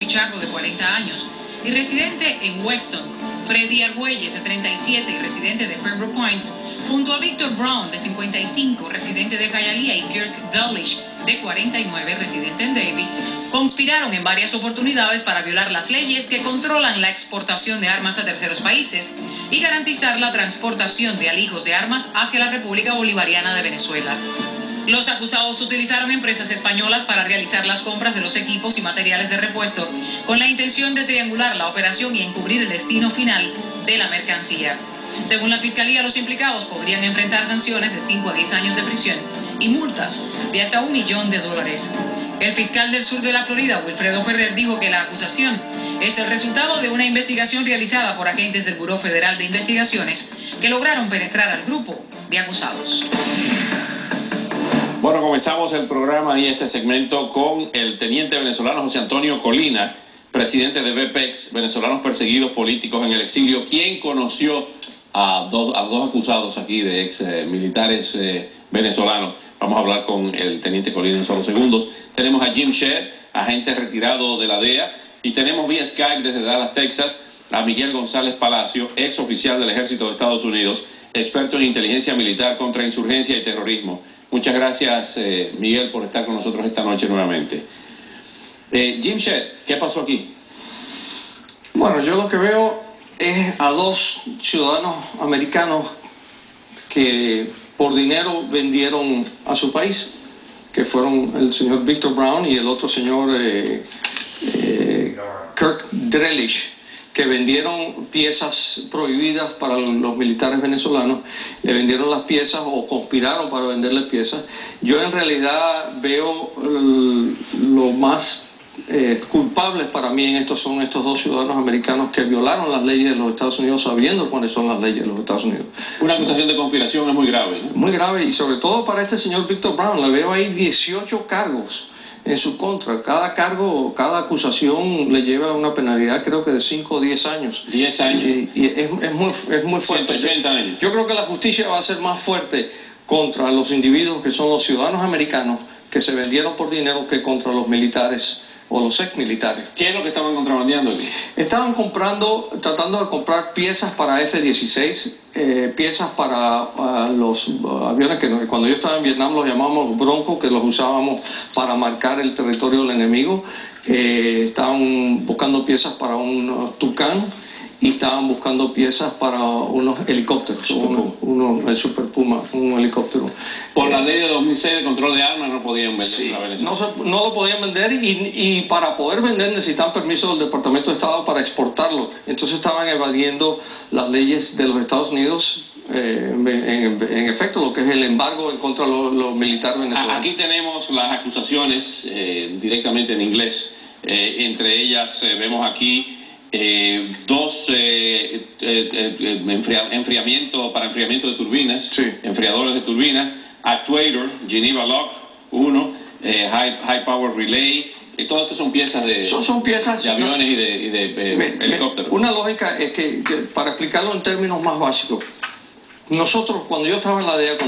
Pichardo, de 40 años, y residente en Weston; Freddy Argüelles, de 37 y residente de Pembroke Pines, junto a Victor Brown, de 55, residente de Hialeah, y Kirk Dulwich, de 49, residente en Davie, conspiraron en varias oportunidades para violar las leyes que controlan la exportación de armas a terceros países y garantizar la transportación de alijos de armas hacia la República Bolivariana de Venezuela. Los acusados utilizaron empresas españolas para realizar las compras de los equipos y materiales de repuesto con la intención de triangular la operación y encubrir el destino final de la mercancía. Según la Fiscalía, los implicados podrían enfrentar sanciones de 5 a 10 años de prisión y multas de hasta $1 millón. El fiscal del sur de la Florida, Wilfredo Ferrer, dijo que la acusación es el resultado de una investigación realizada por agentes del Buró Federal de Investigaciones que lograron penetrar al grupo de acusados. Bueno, comenzamos el programa y este segmento con el teniente venezolano José Antonio Colina, presidente de VPEX, venezolanos perseguidos políticos en el exilio, quien conoció a dos acusados aquí de ex militares venezolanos. Vamos a hablar con el teniente Colina en solo segundos. Tenemos a Jim Shedd, agente retirado de la DEA, y tenemos vía Skype desde Dallas, Texas, a Miguel González Palacio, ex oficial del Ejército de Estados Unidos, experto en inteligencia militar, contrainsurgencia y terrorismo. Muchas gracias, Miguel, por estar con nosotros esta noche nuevamente. Jim Shedd, ¿qué pasó aquí? Bueno, yo lo que veo es a dos ciudadanos americanos que por dinero vendieron a su país, que fueron el señor Victor Brown y el otro señor Kirk Dulwich, que vendieron piezas prohibidas para los militares venezolanos, le vendieron las piezas o conspiraron para venderles piezas. Yo en realidad veo lo más culpables para mí en esto son estos dos ciudadanos americanos que violaron las leyes de los Estados Unidos sabiendo cuáles son las leyes de los Estados Unidos. Una acusación de conspiración es muy grave, ¿no? Muy grave, y sobre todo para este señor Victor Brown. Le veo ahí 18 cargos en su contra. Cada cargo, cada acusación le lleva una penalidad, creo que de 5 o 10 años. 10 años. Y es muy fuerte. 180 años. Yo creo que la justicia va a ser más fuerte contra los individuos que son los ciudadanos americanos que se vendieron por dinero que contra los militares o los ex militares. ¿Qué es lo que estaban contrabandeando aquí? Estaban tratando de comprar piezas para F-16, piezas para los aviones que cuando yo estaba en Vietnam los llamábamos Bronco, que los usábamos para marcar el territorio del enemigo. Estaban buscando piezas para un Tucán y estaban buscando piezas para unos helicópteros, el Super Puma, un helicóptero. Por la ley de 2006 de control de armas no podían vender, sí, a Venezuela. No lo podían vender, y para poder vender necesitaban permiso del Departamento de Estado para exportarlo. Entonces estaban evadiendo las leyes de los Estados Unidos, en efecto, lo que es el embargo en contra de los militares venezolanos. Aquí tenemos las acusaciones directamente en inglés. Entre ellas vemos aquí dos enfriamiento de turbinas, sí, enfriadores de turbinas, actuator, Geneva Lock, high power relay, todo esto son piezas de aviones y de helicópteros. Una lógica es que, para explicarlo en términos más básicos, nosotros cuando yo estaba en la DEA,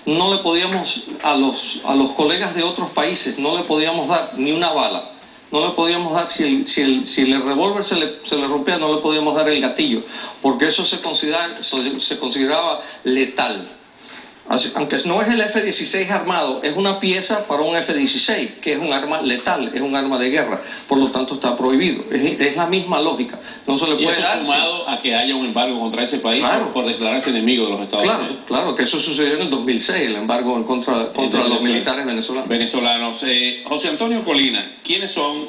no le podíamos a los colegas de otros países, no le podíamos dar ni una bala. No le podíamos dar, si el revólver se le rompía, no le podíamos dar el gatillo, porque eso se consideraba letal. Aunque no es el F-16 armado, es una pieza para un F-16, que es un arma letal, es un arma de guerra, por lo tanto está prohibido. Es la misma lógica. No se le puede ¿Y eso dar, sumado a que haya un embargo contra ese país, claro, por declararse enemigo de los Estados Unidos? Claro, que eso sucedió en el 2006, el embargo contra los militares venezolanos. José Antonio Colina, ¿quiénes son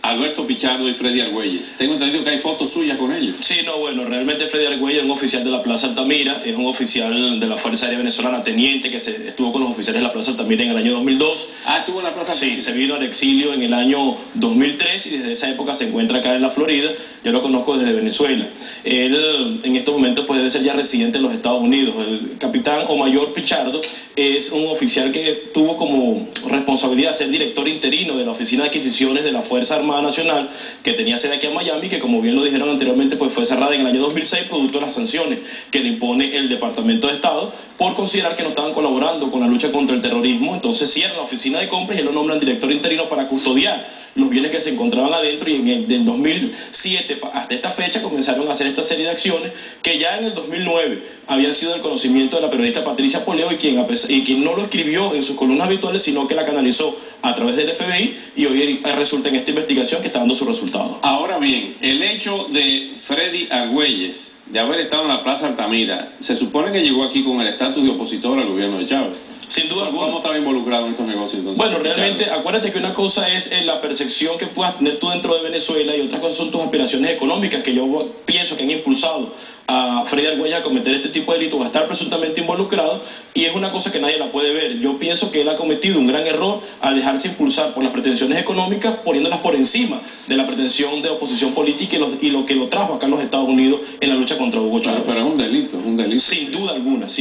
Alberto Pichardo y Freddy Argüelles? Tengo entendido que hay fotos suyas con ellos. Sí, bueno, realmente Freddy Argüelles es un oficial de la Plaza Altamira, es un oficial de la Fuerza Aérea Venezolana, teniente, que estuvo con los oficiales de la Plaza Altamira en el año 2002. ¿Estuvo en la Plaza Altamira? Sí, se vino al exilio en el año 2003 y desde esa época se encuentra acá en la Florida. Yo lo conozco desde Venezuela. Él en estos momentos pues debe ser ya residente en los Estados Unidos. El capitán o mayor Pichardo es un oficial que tuvo como responsabilidad ser director interino de la Oficina de Adquisiciones de la Fuerza Armada Nacional, que tenía sede aquí en Miami, que como bien lo dijeron anteriormente, pues fue cerrada en el año 2006 producto de las sanciones que le impone el Departamento de Estado por considerar que no estaban colaborando con la lucha contra el terrorismo. Entonces cierran la oficina de compras y lo nombran director interino para custodiar los bienes que se encontraban adentro, y del 2007 hasta esta fecha comenzaron a hacer esta serie de acciones que ya en el 2009 habían sido del conocimiento de la periodista Patricia Poleo, y quien no lo escribió en sus columnas habituales, sino que la canalizó a través del FBI, y hoy resulta en esta investigación que está dando sus resultados. Ahora bien, el hecho de Freddy Argüelles de haber estado en la Plaza Altamira, se supone que llegó aquí con el estatus de opositor al gobierno de Chávez. Sin duda alguna. ¿Cómo estaba involucrado en estos negocios entonces? Bueno, realmente, acuérdate que una cosa es la percepción que puedas tener tú dentro de Venezuela, y otras cosas son tus aspiraciones económicas, que yo pienso que han impulsado a Freddy Argüelles a cometer este tipo de delito, va a estar presuntamente involucrado, y es una cosa que nadie la puede ver. Yo pienso que él ha cometido un gran error al dejarse impulsar por las pretensiones económicas, poniéndolas por encima de la pretensión de oposición política y lo que lo trajo acá en los Estados Unidos en la lucha contra Hugo Chávez. Pero es un delito, es un delito. Sin duda alguna es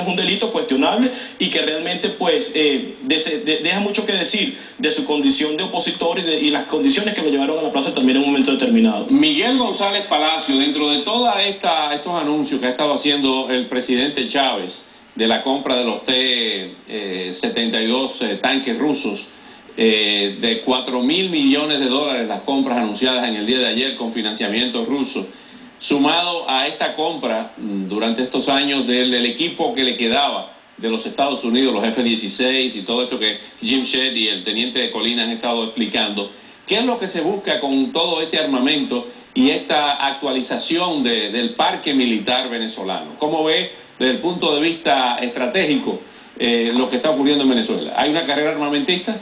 un delito cuestionable, y que realmente pues deja mucho que decir de su condición de opositor y las condiciones que lo llevaron a la plaza también en un momento determinado. Miguel González Palacio, dentro de toda estos anuncios que ha estado haciendo el presidente Chávez de la compra de los T-72 tanques rusos, de 4.000 millones de dólares las compras anunciadas en el día de ayer con financiamiento ruso, sumado a esta compra durante estos años del equipo que le quedaba de los Estados Unidos, los F-16 y todo esto que Jim Shedd y el teniente de Colina han estado explicando, ¿qué es lo que se busca con todo este armamento y esta actualización del parque militar venezolano? ¿Cómo ve desde el punto de vista estratégico lo que está ocurriendo en Venezuela? ¿Hay una carrera armamentista?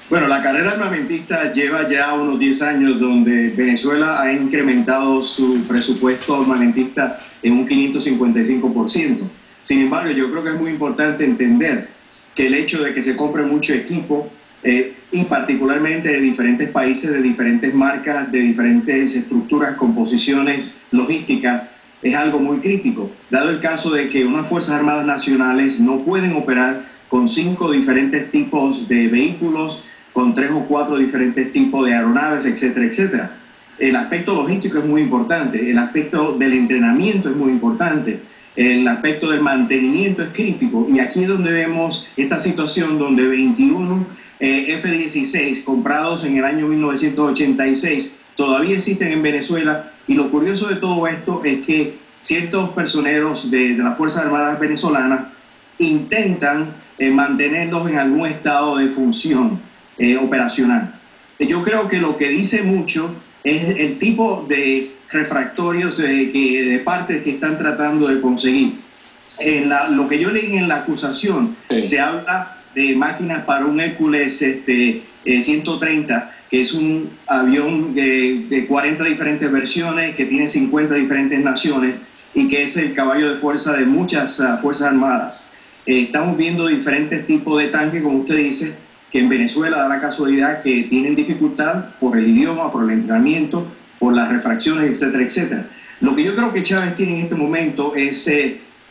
Bueno, la carrera armamentista lleva ya unos 10 años donde Venezuela ha incrementado su presupuesto armamentista en un 555%. Sin embargo, yo creo que es muy importante entender que el hecho de que se compre mucho equipo, y particularmente de diferentes países, de diferentes marcas, de diferentes estructuras, composiciones logísticas, es algo muy crítico, dado el caso de que unas Fuerzas Armadas Nacionales no pueden operar con 5 diferentes tipos de vehículos, con 3 o 4 diferentes tipos de aeronaves, etcétera, etcétera. El aspecto logístico es muy importante, el aspecto del entrenamiento es muy importante, el aspecto del mantenimiento es crítico, y aquí es donde vemos esta situación donde 21 F-16 comprados en el año 1986 todavía existen en Venezuela, y lo curioso de todo esto es que ciertos personeros de las Fuerzas Armadas venezolanas intentan mantenerlos en algún estado de función operacional. Yo creo que lo que dice mucho es el tipo de refractorios de partes que están tratando de conseguir. Lo que yo leí en la acusación, sí, se habla de máquinas para un Hércules 130, que es un avión de 40 diferentes versiones, que tiene 50 diferentes naciones, y que es el caballo de fuerza de muchas Fuerzas Armadas. Estamos viendo diferentes tipos de tanques, como usted dice, que en Venezuela da la casualidad que tienen dificultad por el idioma, por el entrenamiento, por las refracciones, etcétera, etcétera. Lo que yo creo que Chávez tiene en este momento es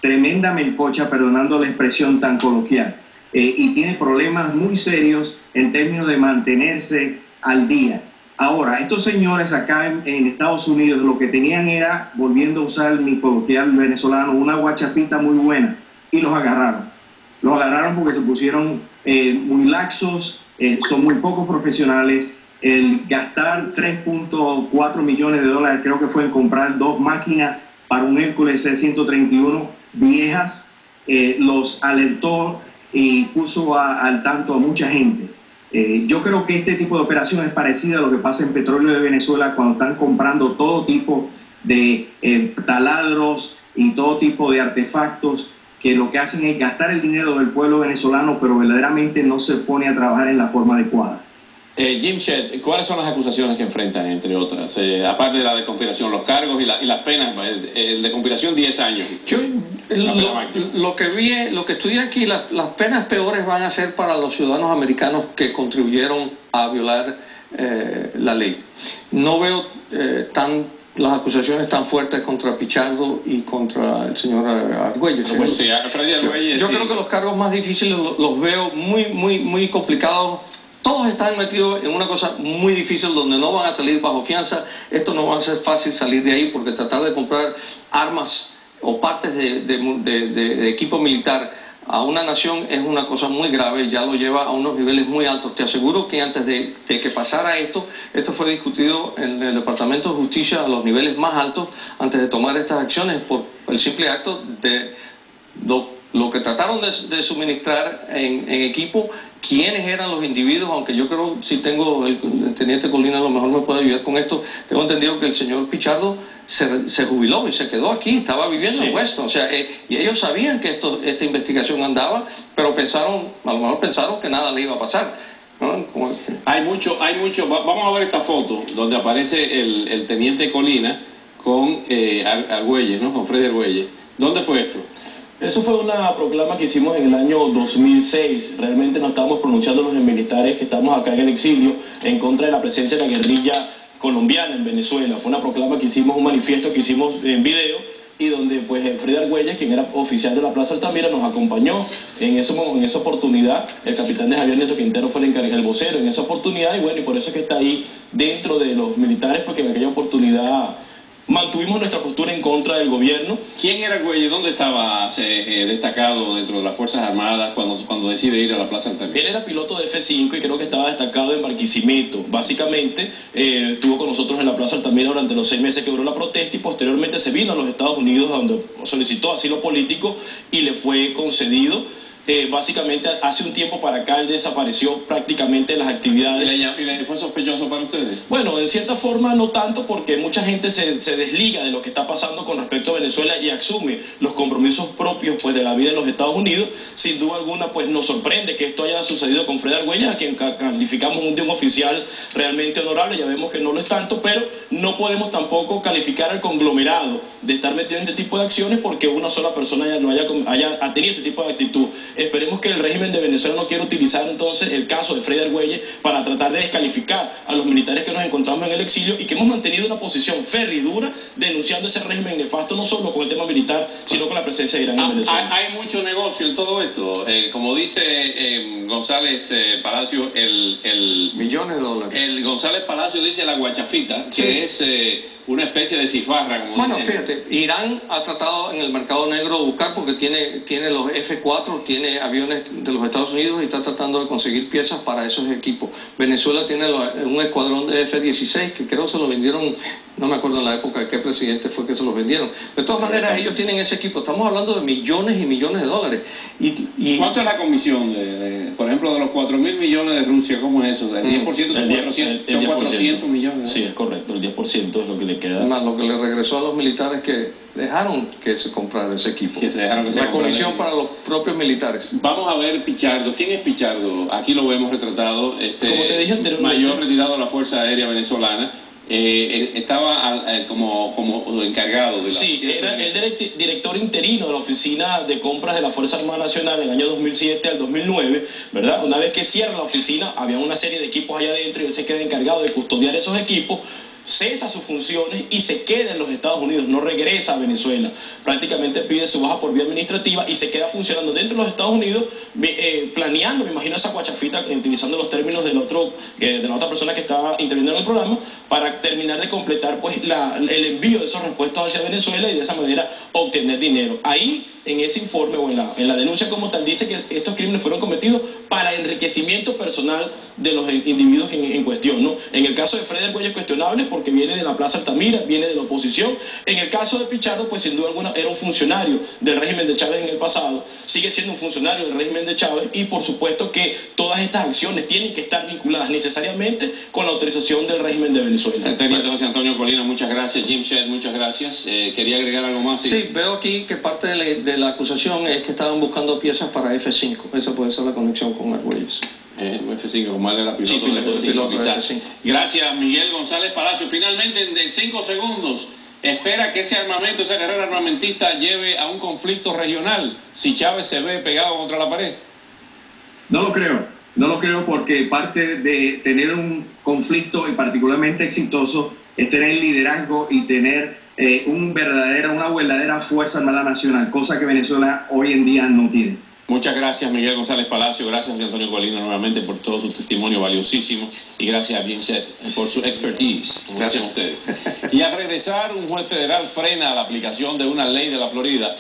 tremenda melcocha, perdonando la expresión tan coloquial, y tiene problemas muy serios en términos de mantenerse al día. Ahora, estos señores acá en Estados Unidos lo que tenían era, volviendo a usar mi coloquial venezolano, una guachapita muy buena, y los agarraron. Los agarraron porque se pusieron muy laxos, son muy pocos profesionales. El gastar 3.4 millones de dólares, creo que fue en comprar 2 máquinas para un Hércules C-131 viejas, los alertó y puso al tanto a mucha gente. Yo creo que este tipo de operación es parecida a lo que pasa en Petróleo de Venezuela, cuando están comprando todo tipo de taladros y todo tipo de artefactos, que lo que hacen es gastar el dinero del pueblo venezolano, pero verdaderamente no se pone a trabajar en la forma adecuada. Jim Shedd, ¿cuáles son las acusaciones que enfrentan, entre otras? Aparte de la de conspiración, los cargos y las penas, el de conspiración 10 años. Yo lo que estudié aquí, las penas peores van a ser para los ciudadanos americanos que contribuyeron a violar la ley. No veo las acusaciones tan fuertes contra Pichardo y contra el señor Argüelles. Sí, Freddy Argüelles, yo sí. creo que los cargos más difíciles los veo muy complicados. Todos están metidos en una cosa muy difícil donde no van a salir bajo fianza. Esto no va a ser fácil salir de ahí, porque tratar de comprar armas o partes de equipo militar a una nación es una cosa muy grave, ya lo lleva a unos niveles muy altos. Te aseguro que antes de que pasara esto fue discutido en el Departamento de Justicia a los niveles más altos antes de tomar estas acciones por el simple acto de lo que trataron de suministrar en equipo, quiénes eran los individuos, aunque yo creo, si tengo el teniente Colina, a lo mejor me puede ayudar con esto. Tengo entendido que el señor Pichardo se jubiló y se quedó aquí, estaba viviendo en Weston, o sea, y ellos sabían que esta investigación andaba, pero a lo mejor pensaron que nada le iba a pasar, ¿no? Hay mucho, vamos a ver esta foto donde aparece el teniente Colina con Argüelles, ¿no? Con Freddy Argüelles. ¿Dónde fue esto? Eso fue una proclama que hicimos en el año 2006. Realmente nos estábamos pronunciando los militares que estamos acá en el exilio en contra de la presencia de la guerrilla colombiana en Venezuela. Fue una proclama que hicimos, un manifiesto que hicimos en video, y donde pues Freddy Argüelles, quien era oficial de la Plaza Altamira, nos acompañó en esa oportunidad. El capitán de Javier Neto Quintero fue el encargado, el vocero en esa oportunidad, y bueno, y por eso es que está ahí dentro de los militares, porque en aquella oportunidad mantuvimos nuestra postura en contra del gobierno. ¿Quién era Argüelles? ¿Dónde estaba destacado dentro de las Fuerzas Armadas cuando decide ir a la Plaza Altamira? Él era piloto de F5 y creo que estaba destacado en Barquisimeto. Básicamente estuvo con nosotros en la Plaza Altamira durante los 6 meses que duró la protesta, y posteriormente se vino a los Estados Unidos, donde solicitó asilo político y le fue concedido. Básicamente hace un tiempo para acá él desapareció prácticamente de las actividades. ¿Y le fue sospechoso para ustedes? Bueno, en cierta forma no tanto, porque mucha gente se desliga de lo que está pasando con respecto a Venezuela y asume los compromisos propios pues de la vida en los Estados Unidos. Sin duda alguna pues nos sorprende que esto haya sucedido con Freddy Argüelles, a quien calificamos de un oficial realmente honorable. Ya vemos que no lo es tanto, pero no podemos tampoco calificar al conglomerado de estar metido en este tipo de acciones porque una sola persona haya tenido este tipo de actitud. Esperemos que el régimen de Venezuela no quiera utilizar entonces el caso de Freddy Argüelles para tratar de descalificar a los militares que nos encontramos en el exilio, y que hemos mantenido una posición férrea y dura denunciando ese régimen nefasto, no solo con el tema militar, sino con la presencia de Irán en Venezuela. Hay mucho negocio en todo esto. Como dice González Palacio, millones de dólares. El González Palacio dice la guachafita, que es una especie de cifarra, como bueno, dicen. fíjate, Irán ha tratado en el mercado negro de buscar, porque tiene los F-4, tiene aviones de los Estados Unidos y está tratando de conseguir piezas para esos equipos. Venezuela tiene un escuadrón de F-16 que creo se lo vendieron, no me acuerdo en la época de qué presidente fue que se los vendieron. De todas maneras, ellos tienen ese equipo. Estamos hablando de millones y millones de dólares. ¿Cuánto es la comisión, por ejemplo, de los 4.000 millones de Rusia? ¿Cómo es eso? ¿El 10% son 400 millones? Sí, es correcto, el 10% es lo que le queda. Más lo que le regresó a los militares que dejaron que se comprara ese equipo. La comisión para los propios militares. Vamos a ver Pichardo. ¿Quién es Pichardo? Aquí lo vemos retratado. Como te dije anteriormente, mayor retirado de la Fuerza Aérea Venezolana. Estaba como encargado de la... Sí, era el director interino de la Oficina de Compras de la Fuerza Armada Nacional en el año 2007 al 2009, ¿verdad? Una vez que cierra la oficina, había una serie de equipos allá adentro y él se queda encargado de custodiar esos equipos, cesa sus funciones y se queda en los Estados Unidos, no regresa a Venezuela. Prácticamente pide su baja por vía administrativa y se queda funcionando dentro de los Estados Unidos, planeando, me imagino, esa guachafita, utilizando los términos de la otra persona que estaba interviniendo en el programa, para terminar de completar pues el envío de esos repuestos hacia Venezuela y de esa manera obtener dinero. Ahí, en ese informe o en la denuncia como tal, dice que estos crímenes fueron cometidos para enriquecimiento personal de los individuos en cuestión, ¿no? En el caso de Freddy Argüelles es cuestionable porque viene de la Plaza Altamira, viene de la oposición. En el caso de Pichardo, pues sin duda alguna era un funcionario del régimen de Chávez en el pasado, sigue siendo un funcionario del régimen de Chávez, y por supuesto que todas estas acciones tienen que estar vinculadas necesariamente con la autorización del régimen de Venezuela. El teniente José Antonio Colina, muchas gracias. Jim Shedd, muchas gracias. ¿Quería agregar algo más? Sí, veo aquí que parte de la acusación es que estaban buscando piezas para F-5. Esa puede ser la conexión con Argüelles. F-5, como él era piloto, piloto de F-5. Gracias, Miguel González Palacio. Finalmente, en 5 segundos, espera que ese armamento, esa carrera armamentista lleve a un conflicto regional si Chávez se ve pegado contra la pared. No lo creo porque parte de tener un conflicto y particularmente exitoso es tener liderazgo y tener una verdadera Fuerza Armada Nacional, cosa que Venezuela hoy en día no tiene. Muchas gracias, Miguel González Palacio. Gracias a Antonio Colina nuevamente por todo su testimonio valiosísimo. Y gracias a Jim Shedd por su expertise. Gracias a ustedes. Y al regresar, un juez federal frena la aplicación de una ley de la Florida